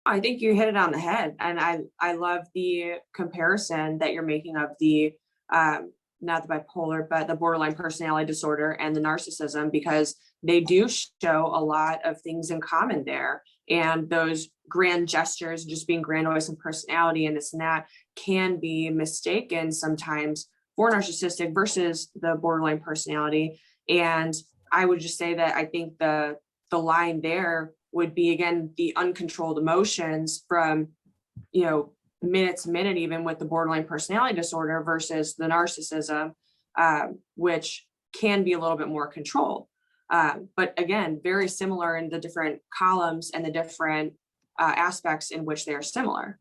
I think you hit it on the head. And I love the comparison that you're making of the, not the bipolar, but the borderline personality disorder and the narcissism, because they do show a lot of things in common there. And those grand gestures, just being grandiose in personality and this and that, can be mistaken sometimes for narcissistic versus the borderline personality. And I would just say that I think the line there would be, again, the uncontrolled emotions from, minute to minute, even with the borderline personality disorder versus the narcissism, which can be a little bit more controlled. But again, very similar in the different columns and the different aspects in which they are similar.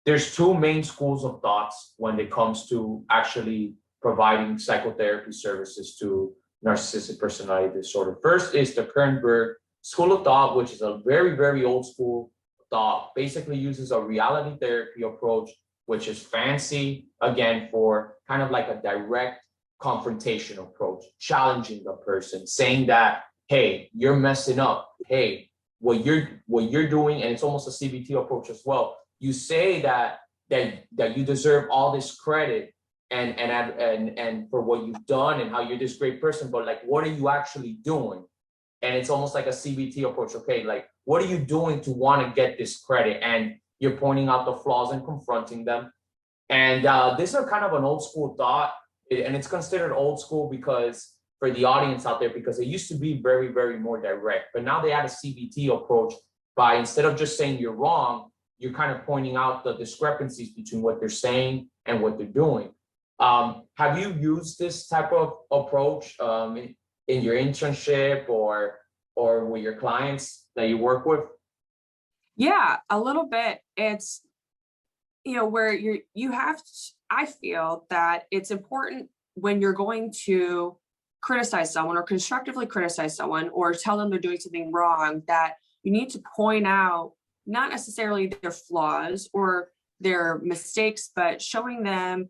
There's two main schools of thoughts when it comes to actually providing psychotherapy services to narcissistic personality disorder. First is the Kernberg school of thought, which is a very, very old school thought, basically uses a reality therapy approach, which is fancy, again, for kind of like a direct confrontation approach, challenging the person, saying that, hey, you're messing up. Hey, what you're doing, and it's almost a CBT approach as well. You say that you deserve all this credit and for what you've done and how you're this great person, but like, what are you actually doing? And it's almost like a CBT approach. Okay, like, what are you doing to want to get this credit? And you're pointing out the flaws and confronting them. And this is kind of an old school thought, and it's considered old school because for the audience out there, because it used to be very, very more direct. But now they add a CBT approach by, instead of just saying you're wrong, you're kind of pointing out the discrepancies between what they're saying and what they're doing. Have you used this type of approach in your internship or with your clients that you work with? Yeah, a little bit. It's, where you have to, I feel that it's important when you're going to criticize someone or constructively criticize someone or tell them they're doing something wrong, that you need to point out not necessarily their flaws or their mistakes, but showing them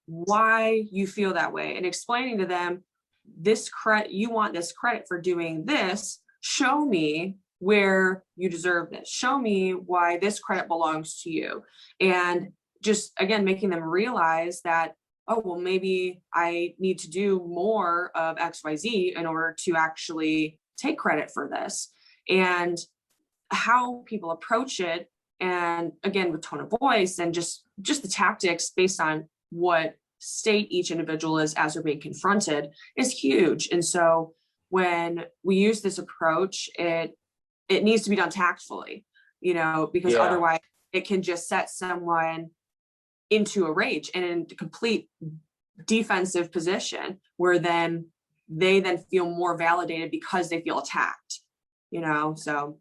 why you feel that way and explaining to them, this credit, you want this credit for doing this, show me where you deserve this, show me why this credit belongs to you. And just, again, making them realize that, oh, well, maybe I need to do more of XYZ in order to actually take credit for this. And how people approach it, and again, with tone of voice and just the tactics based on what state each individual is as they're being confronted, is huge. And so when we use this approach, it needs to be done tactfully, because otherwise it can just set someone into a rage and in a complete defensive position where they feel more validated because they feel attacked, so.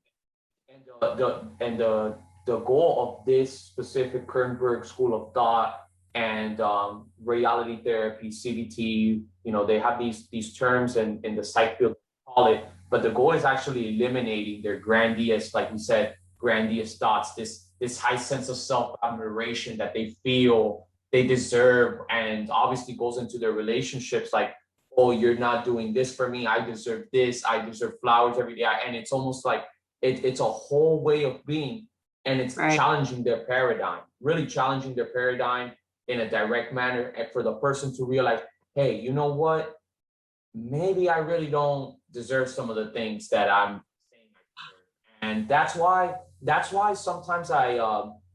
And the goal of this specific Kernberg school of thought and reality therapy, CBT, they have these terms in the psych field call it, but the goal is actually eliminating their grandiose, like we said, grandiose thoughts, this high sense of self-admiration that they feel they deserve, and obviously goes into their relationships like, oh, you're not doing this for me, I deserve this, I deserve flowers every day. And it's almost like it's a whole way of being, and it's right. Challenging their paradigm, really challenging their paradigm in a direct manner, and for the person to realize, hey, you know what? Maybe I really don't deserve some of the things that I'm saying I deserve. And that's why sometimes I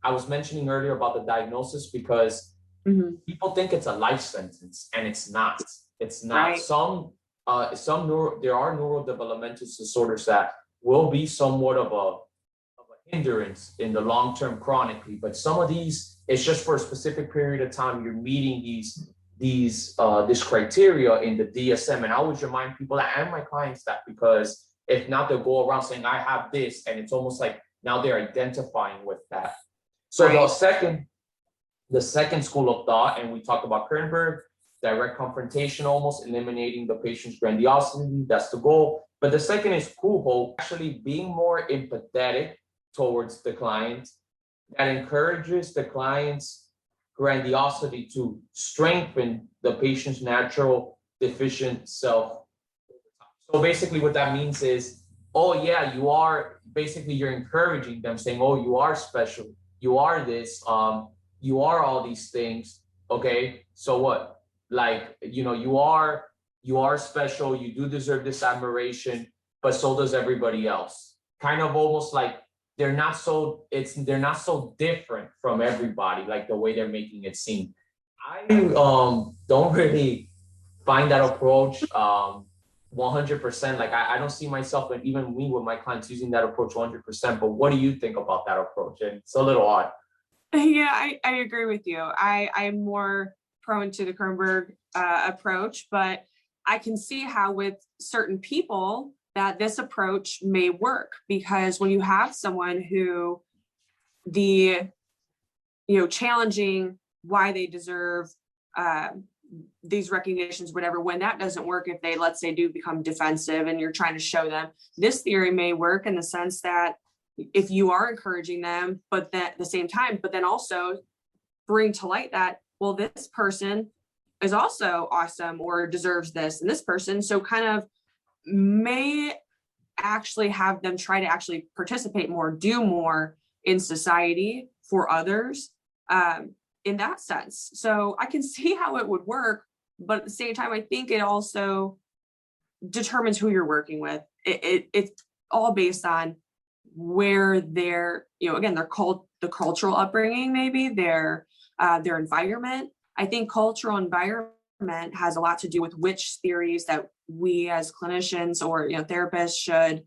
was mentioning earlier about the diagnosis, because people think it's a life sentence, and it's not. It's not. Right. There are neurodevelopmental disorders that will be somewhat of a hindrance in the long term chronically, but some of these, it's just for a specific period of time. You're meeting this criteria in the DSM, and I always remind people and my clients that, because if not, they'll go around saying I have this, and it's almost like now they're identifying with that. So right. The second school of thought, and we talked about Kernberg, direct confrontation, almost eliminating the patient's grandiosity. That's the goal. But the second is Kuho, actually being more empathetic towards the client, that encourages the client's grandiosity to strengthen the patient's natural deficient self. So basically what that means is oh yeah, you are, basically you're encouraging them, saying, oh, you are special, you are this, you are all these things. Okay, so what? Like, you are special, you do deserve this admiration, but so does everybody else. Kind of almost like they're not so different from everybody, like the way they're making it seem. I don't really find that approach 100%. Like I don't see myself, and even me with my clients, using that approach 100%. But what do you think about that approach? And it's a little odd. Yeah, I agree with you. I'm more prone to the Kernberg approach, but I can see how with certain people that this approach may work, because when you have someone who the, challenging why they deserve uh, these recognitions, whatever, when that doesn't work, if they, let's say, do become defensive and you're trying to show them, this theory may work in the sense that if you are encouraging them, but that at the same time, but then also bring to light that, well, this person is also awesome or deserves this, and this person, so kind of may actually have them try to actually participate more, do more in society for others, in that sense. So I can see how it would work, but at the same time, I think it also determines who you're working with. It's all based on where their, again, the cultural upbringing, maybe their environment. I think cultural environment has a lot to do with which theories that we as clinicians or therapists should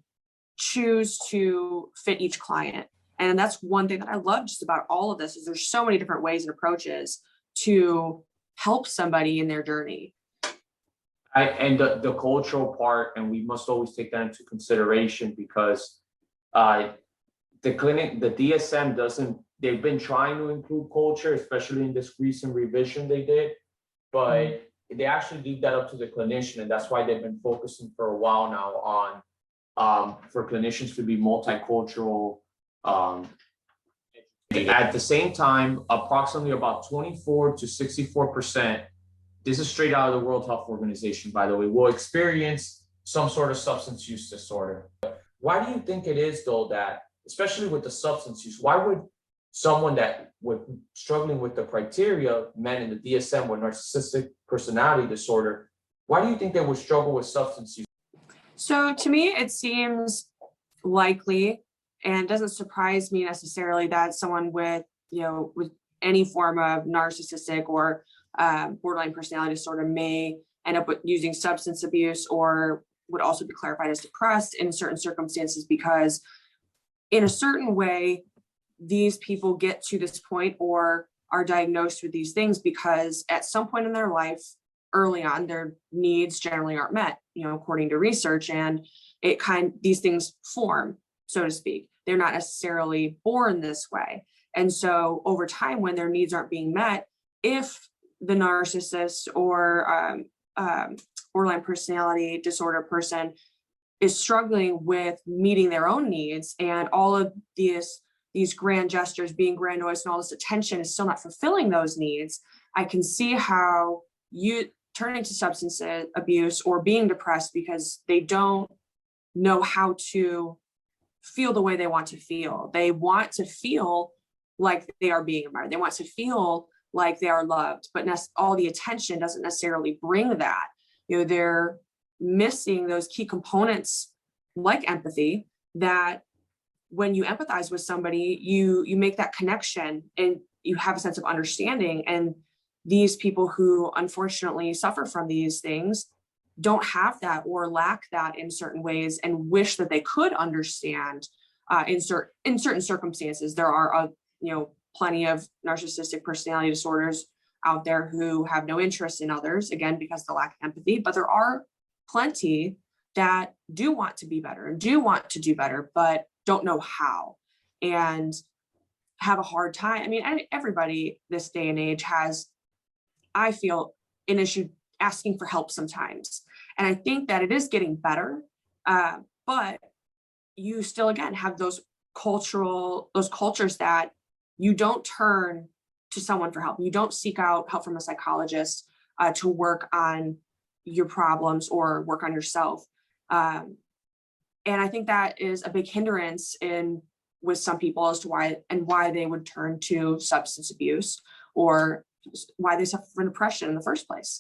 choose to fit each client. And that's one thing that I love just about all of this, is there's so many different ways and approaches to help somebody in their journey. And the cultural part, and we must always take that into consideration, because the DSM doesn't, they've been trying to include culture, especially in this recent revision they did, but they actually leave that up to the clinician. And that's why they've been focusing for a while now on for clinicians to be multicultural. At the same time, approximately about 24 to 64%, this is straight out of the World Health Organization, by the way, will experience some sort of substance use disorder. Why do you think it is, though, that, especially with the substance use, why would someone that would struggling with the criteria men in the DSM with narcissistic personality disorder, why do you think they would struggle with substance use? So to me, it seems likely, and doesn't surprise me necessarily, that someone with, with any form of narcissistic or borderline personality disorder may end up with using substance abuse, or would also be clarified as depressed in certain circumstances, because in a certain way, these people get to this point or are diagnosed with these things because at some point in their life, early on, their needs generally aren't met, according to research, and these things form, so to speak. They're not necessarily born this way. And so over time, when their needs aren't being met, if the narcissist or borderline personality disorder person is struggling with meeting their own needs, and all of these grand gestures, being grandiose, and all this attention is still not fulfilling those needs, I can see how you turning to substance abuse or being depressed because they don't know how to feel the way they want to feel. They want to feel like they are being admired. They want to feel like they are loved, but all the attention doesn't necessarily bring that. They're missing those key components like empathy, that when you empathize with somebody, you make that connection and you have a sense of understanding. And these people who unfortunately suffer from these things don't have that or lack that in certain ways, and wish that they could understand in certain circumstances. There are plenty of narcissistic personality disorders out there who have no interest in others, again, because of the lack of empathy, but there are plenty that do want to be better and do want to do better, but don't know how, and have a hard time. I mean, everybody this day and age has, I feel, an issue asking for help sometimes. And I think that it is getting better, but you still, again, have those cultures that you don't turn to someone for help. You don't seek out help from a psychologist to work on your problems or work on yourself. And I think that is a big hindrance with some people as to why they would turn to substance abuse, or why they suffer from depression in the first place.